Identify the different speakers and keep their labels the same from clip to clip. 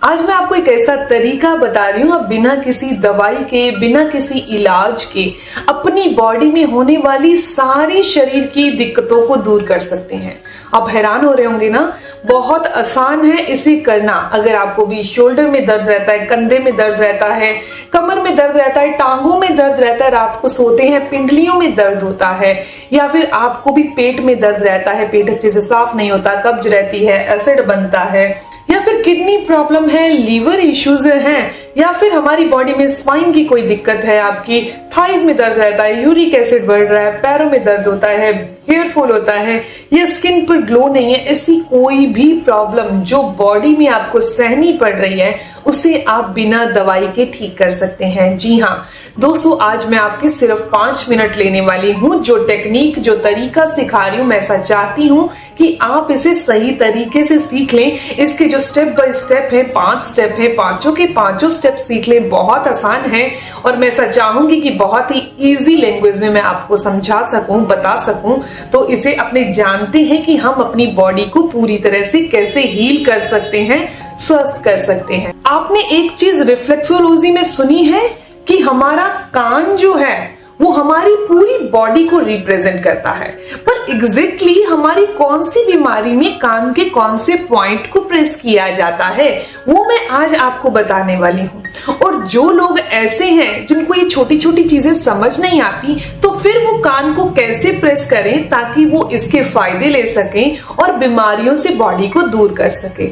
Speaker 1: आज मैं आपको एक ऐसा तरीका बता रही हूँ, आप बिना किसी दवाई के, बिना किसी इलाज के अपनी बॉडी में होने वाली सारी शरीर की दिक्कतों को दूर कर सकते हैं। आप हैरान हो रहे होंगे ना, बहुत आसान है इसे करना। अगर आपको भी शोल्डर में दर्द रहता है, कंधे में दर्द रहता है, कमर में दर्द रहता है, टांगों में दर्द रहता है, रात को सोते हैं पिंडलियों में दर्द होता है, या फिर आपको भी पेट में दर्द रहता है, पेट अच्छे से साफ नहीं होता, कब्ज रहती है, एसिड बनता है, या फिर किडनी प्रॉब्लम है, लीवर इश्यूज हैं, या फिर हमारी बॉडी में स्पाइन की कोई दिक्कत है, आपकी थाइज में दर्द रहता है, यूरिक एसिड बढ़ रहा है, पैरों में दर्द होता है, हेयर फॉल होता है, या स्किन पर ग्लो नहीं है, ऐसी कोई भी प्रॉब्लम जो बॉडी में आपको सहनी पड़ रही है उसे आप बिना दवाई के ठीक कर सकते हैं। जी हाँ दोस्तों, आज मैं आपके सिर्फ 5 मिनट लेने वाली हूँ। जो टेक्निक, जो तरीका सिखा रही हूँ, मैं ऐसा चाहती हूँ कि आप इसे सही तरीके से सीख लें। इसके जो स्टेप बाय स्टेप है, 5 स्टेप है, पांचों के पांचों स्टेप सीख लें। बहुत आसान है और मैं ऐसा चाहूंगी कि बहुत ही इजी लैंग्वेज में मैं आपको समझा सकूं, बता सकूं। तो इसे अपने जानते हैं कि हम अपनी बॉडी को पूरी तरह से कैसे हील कर सकते हैं, स्वस्थ कर सकते हैं। आपने एक चीज रिफ्लेक्सोलॉजी में सुनी है कि हमारा कान जो है वो हमारी पूरी बॉडी को रिप्रेजेंट करता है, पर एग्जैक्टली हमारी कौन सी बीमारी में कान के कौन से पॉइंट को प्रेस किया जाता है वो मैं आज आपको बताने वाली हूँ। और जो लोग ऐसे हैं जिनको ये छोटी छोटी चीजें समझ नहीं आती, तो फिर वो कान को कैसे प्रेस करें ताकि वो इसके फायदे ले सकें और बीमारियों से बॉडी को दूर कर सके।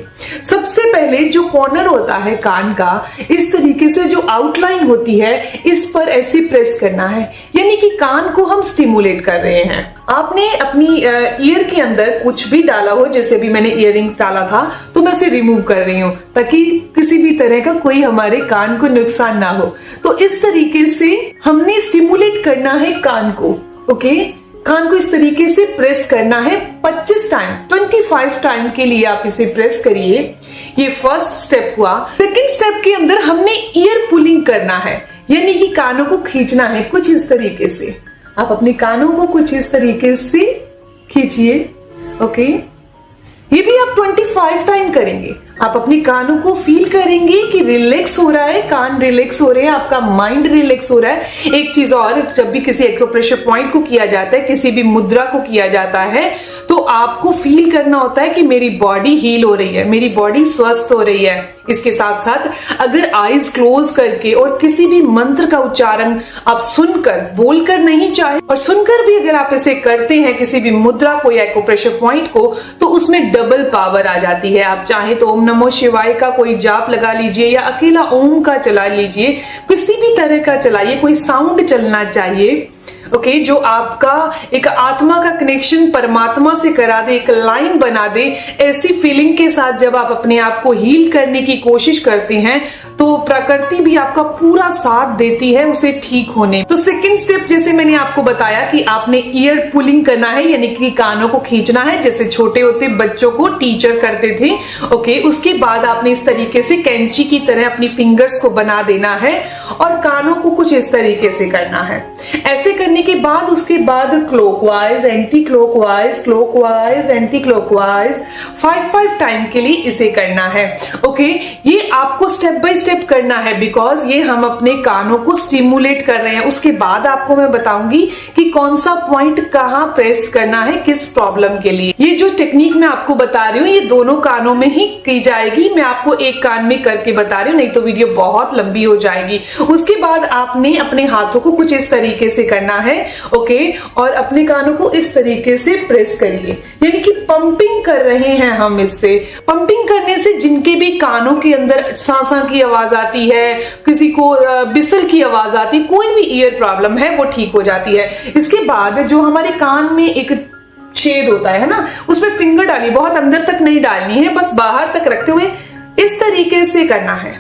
Speaker 1: सबसे पहले जो कॉर्नर होता है कान का, इस तरीके से जो आउटलाइन होती है, इस पर ऐसे प्रेस करना है, यानी कि कान को हम स्टिमुलेट कर रहे हैं। आपने अपनी ईयर के अंदर कुछ भी डाला हो, जैसे भी मैंने इयररिंग्स डाला था तो मैं उसे रिमूव कर रही हूँ ताकि किसी भी तरह का कोई हमारे कान को नुकसान ना हो। तो इस तरीके से हमने स्टिमुलेट करना है कान को। ओके, कान को इस तरीके से प्रेस करना है 25 टाइम, 25 टाइम के लिए आप इसे प्रेस करिए। ये फर्स्ट स्टेप हुआ। सेकंड स्टेप के अंदर हमने ईयर पुलिंग करना है, यानी कि कानों को खींचना है कुछ इस तरीके से। आप अपने कानों को कुछ इस तरीके से खींचिए। ओके, ये भी आप 25 टाइम करेंगे। आप अपने कानों को फील करेंगे कि रिलैक्स हो रहा है, कान रिलैक्स हो रहे हैं, आपका माइंड रिलैक्स हो रहा है। एक चीज और, जब भी किसी एक्यूप्रेशर पॉइंट को किया जाता है, किसी भी मुद्रा को किया जाता है, तो आपको फील करना होता है कि मेरी बॉडी हील हो रही है, मेरी बॉडी स्वस्थ हो रही है। इसके साथ साथ अगर आईज क्लोज करके और किसी भी मंत्र का उच्चारण आप सुनकर, बोलकर नहीं चाहे, और सुनकर भी अगर आप इसे करते हैं किसी भी मुद्रा को या एक्यूप्रेशर पॉइंट को, तो उसमें डबल पावर आ जाती है। आप चाहे तो ओम नमो शिवाय का कोई जाप लगा लीजिए या अकेला ओम का चला लीजिए, किसी भी तरह का चलाइए, कोई साउंड चलना चाहिए। ओके, जो आपका एक आत्मा का कनेक्शन परमात्मा से करा दे, एक लाइन बना दे। ऐसी फीलिंग के साथ जब आप अपने आप को हील करने की कोशिश करते हैं तो प्रकृति भी आपका पूरा साथ देती है उसे ठीक होने। तो सेकंड स्टेप, जैसे मैंने आपको बताया कि आपने ईयर पुलिंग करना है, यानी कि कानों को खींचना है, जैसे छोटे होते बच्चों को टीचर करते थे। ओके, उसके बाद आपने इस तरीके से कैंची की तरह अपनी फिंगर्स को बना देना है और कानों को कुछ इस तरीके से करना है। ऐसे करने के बाद उसके बाद clockwise, anti clockwise, clockwise, anti clockwise 5 time के लिए इसे करना है। ओके, ये आपको स्टेप बाय स्टेप करना है, बिकॉज ये हम अपने कानों को स्टिमुलेट कर रहे हैं। उसके बाद आपको मैं बताऊंगी कि कौन सा पॉइंट कहां प्रेस करना है, किस प्रॉब्लम के लिए। ये जो टेक्निक मैं आपको बता रही हूँ, ये दोनों कानों में ही की जाएगी। मैं आपको एक कान में करके बता रही हूँ, नहीं तो वीडियो बहुत लंबी हो जाएगी। उसके बाद आपने अपने हाथों को कुछ इस तरीके से करना है। ओके, और अपने कानों को इस तरीके से प्रेस करिए, यानी कि पंपिंग कर रहे हैं हम इससे। पंपिंग करने से जिनके भी कानों के अंदर सांसा की आवाज आती है, किसी को बिसल की आवाज आती, कोई भी ईयर प्रॉब्लम है वो ठीक हो जाती है। इसके बाद जो हमारे कान में एक छेद होता है ना, उसमें फिंगर डालिए, बहुत अंदर तक नहीं डालनी है, बस बाहर तक रखते हुए इस तरीके से करना है।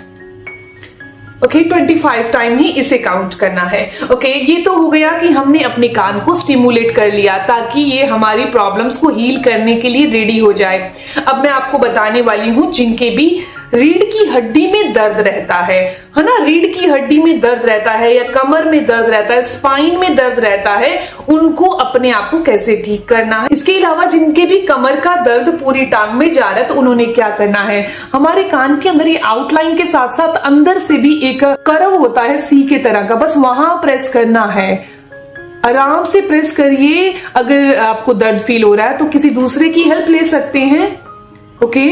Speaker 1: ओके, 25 टाइम ही इसे काउंट करना है। ओके, ये तो हो गया कि हमने अपने कान को स्टिमुलेट कर लिया ताकि ये हमारी प्रॉब्लम्स को हील करने के लिए रेडी हो जाए। अब मैं आपको बताने वाली हूं जिनके भी रीढ़ की हड्डी में दर्द रहता है ना, रीढ़ की हड्डी में दर्द रहता है या कमर में दर्द रहता है, स्पाइन में दर्द रहता है, उनको अपने आप को कैसे ठीक करना है। इसके अलावा जिनके भी कमर का दर्द पूरी टांग में जा रहा है तो उन्होंने क्या करना है, हमारे कान के अंदर ये आउटलाइन के साथ साथ अंदर से भी एक कर्व होता है सी के तरह का, बस वहां प्रेस करना है। आराम से प्रेस करिए। अगर आपको दर्द फील हो रहा है तो किसी दूसरे की हेल्प ले सकते हैं। ओके,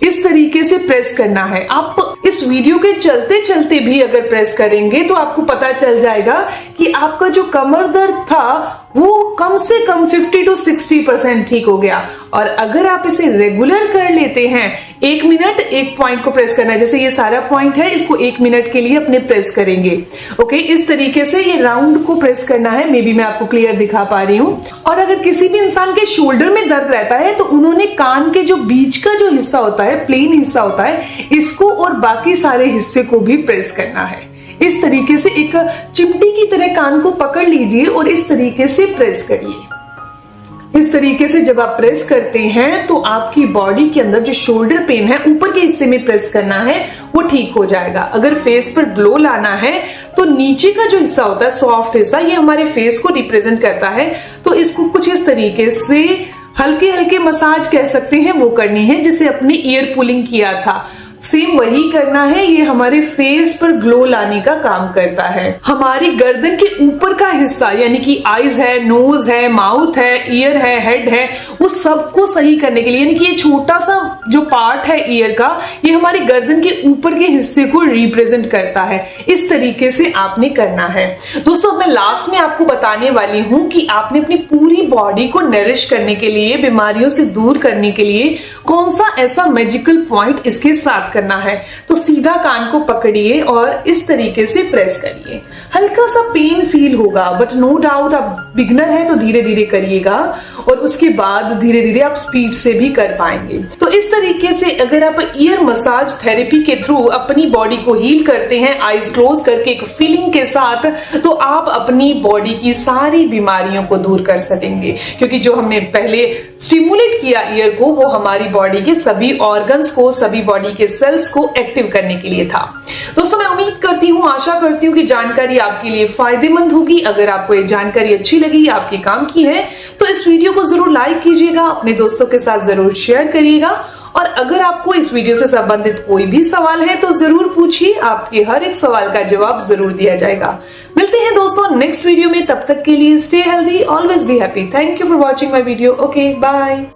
Speaker 1: इस तरीके से प्रेस करना है। आप इस वीडियो के चलते चलते भी अगर प्रेस करेंगे तो आपको पता चल जाएगा कि आपका जो कमर दर्द था वो कम से कम 50 to 60% ठीक हो गया। और अगर आप इसे रेगुलर कर लेते हैं, 1 मिनट एक पॉइंट को प्रेस करना है, जैसे ये सारा पॉइंट है, इसको 1 मिनट के लिए अपने प्रेस करेंगे। ओके, इस तरीके से ये राउंड को प्रेस करना है। मे बी मैं आपको क्लियर दिखा पा रही हूँ। और अगर किसी भी इंसान के शोल्डर में दर्द रहता है तो उन्होंने कान के जो बीच का जो हिस्सा होता है, प्लेन हिस्सा होता है, इसको और बाकी सारे हिस्से को भी प्रेस करना है। इस तरीके से एक चिमटी की तरह कान को पकड़ लीजिए और इस तरीके से प्रेस करिए। इस तरीके से जब आप प्रेस करते हैं तो आपकी बॉडी के अंदर जो शोल्डर पेन है, ऊपर के हिस्से में प्रेस करना है, वो ठीक हो जाएगा। अगर फेस पर ग्लो लाना है तो नीचे का जो हिस्सा होता है, सॉफ्ट हिस्सा, ये हमारे फेस को रिप्रेजेंट करता है। तो इसको कुछ इस तरीके से हल्के हल्के मसाज कह सकते हैं वो करनी है, जिसे अपने ईयर पुलिंग किया था, सेम वही करना है। ये हमारे फेस पर ग्लो लाने का काम करता है। हमारी गर्दन के ऊपर का हिस्सा यानी कि आईज है, नोज है, माउथ है, ईयर है, हेड है, वो सबको सही करने के लिए, यानी कि ये छोटा सा जो पार्ट है ईयर का, ये हमारी गर्दन के ऊपर के हिस्से को रिप्रेजेंट करता है। इस तरीके से आपने करना है। दोस्तों, मैं लास्ट में आपको बताने वाली हूं कि आपने अपनी पूरी बॉडी को नरिश करने के लिए, बीमारियों से दूर करने के लिए कौन सा ऐसा मैजिकल पॉइंट इसके साथ करना है। तो सीधा कान को पकड़िए और इस तरीके से प्रेस करिए। हल्का सा पेन फील होगा, बट नो डाउट आप बिगनर है तो धीरे धीरे करिएगा और उसके बाद धीरे धीरे आप स्पीड से भी कर पाएंगे। तो इस तरीके से अगर आप ईयर मसाज थेरेपी के थ्रू अपनी बॉडी को हील करते हैं, आईज क्लोज करके एक फीलिंग के साथ, तो आप अपनी बॉडी की सारी बीमारियों को दूर कर सकेंगे। क्योंकि जो हमने पहले स्टिमुलेट किया ईयर को, वो हमारी बॉडी के सभी ऑर्गन्स को, सभी बॉडी के सेल्स को एक्टिव करने के लिए था। दोस्तों, मैं उम्मीद करती हूँ, आशा करती हूँ कि जानकारी आपके लिए फायदेमंद होगी। अगर आपको ये जानकारी अच्छी लगी, आपके काम की है, तो इस वीडियो को जरूर लाइक कीजिएगा, अपने दोस्तों के साथ जरूर शेयर करिएगा। और अगर आपको इस वीडियो से संबंधित कोई भी सवाल है तो जरूर पूछिए, आपके हर एक सवाल का जवाब जरूर दिया जाएगा। मिलते हैं दोस्तों नेक्स्ट वीडियो में, तब तक के लिए stay healthy, always be happy. Thank you for watching my video. Okay, bye.